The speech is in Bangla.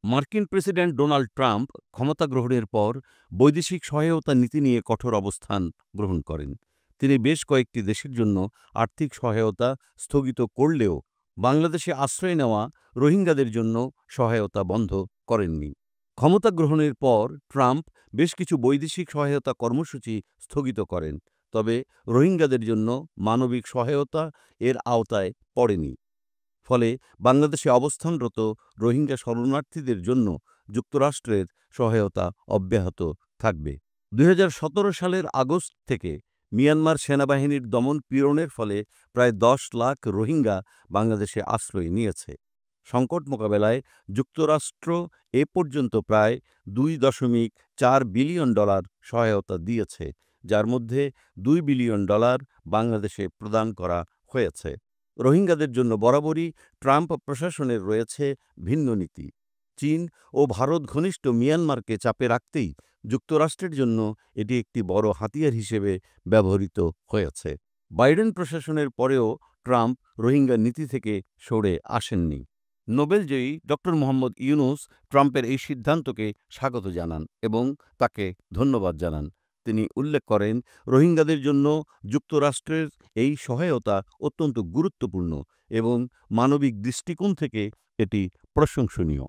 মার্কিন প্রেসিডেন্ট ডোনাল্ড ট্রাম্প ক্ষমতা গ্রহণের পর বৈদেশিক সহায়তা নীতি নিয়ে কঠোর অবস্থান গ্রহণ করেন। তিনি বেশ কয়েকটি দেশের জন্য আর্থিক সহায়তা স্থগিত করলেও বাংলাদেশে আশ্রয় নেওয়া রোহিঙ্গাদের জন্য সহায়তা বন্ধ করেননি। ক্ষমতা গ্রহণের পর ট্রাম্প বেশ কিছু বৈদেশিক সহায়তা কর্মসূচি স্থগিত করেন, তবে রোহিঙ্গাদের জন্য মানবিক সহায়তা এর আওতায় পড়েনি। ফলে বাংলাদেশে অবস্থানরত রোহিঙ্গা শরণার্থীদের জন্য যুক্তরাষ্ট্রের সহায়তা অব্যাহত থাকবে। ২০১৭ সালের আগস্ট থেকে মিয়ানমার সেনাবাহিনীর দমন পীড়নের ফলে প্রায় ১০ লাখ রোহিঙ্গা বাংলাদেশে আশ্রয় নিয়েছে। সংকট মোকাবেলায় যুক্তরাষ্ট্র এ পর্যন্ত প্রায় $২.৪ বিলিয়ন সহায়তা দিয়েছে, যার মধ্যে $২ বিলিয়ন বাংলাদেশে প্রদান করা হয়েছে। রোহিঙ্গাদের জন্য বরাবরই ট্রাম্প প্রশাসনের রয়েছে ভিন্ন নীতি। চীন ও ভারত ঘনিষ্ঠ মিয়ানমারকে চাপে রাখতেই যুক্তরাষ্ট্রের জন্য এটি একটি বড় হাতিয়ার হিসেবে ব্যবহৃত হয়েছে। বাইডেন প্রশাসনের পরেও ট্রাম্প রোহিঙ্গা নীতি থেকে সরে আসেননি। নোবেলজয়ী ডক্টর মোহাম্মদ ইউনূস ট্রাম্পের এই সিদ্ধান্তকে স্বাগত জানান এবং তাকে ধন্যবাদ জানান। তিনি উল্লেখ করেন, রোহিঙ্গাদের জন্য যুক্তরাষ্ট্রের এই সহায়তা অত্যন্ত গুরুত্বপূর্ণ এবং মানবিক দৃষ্টিকোণ থেকে এটি প্রশংসনীয়।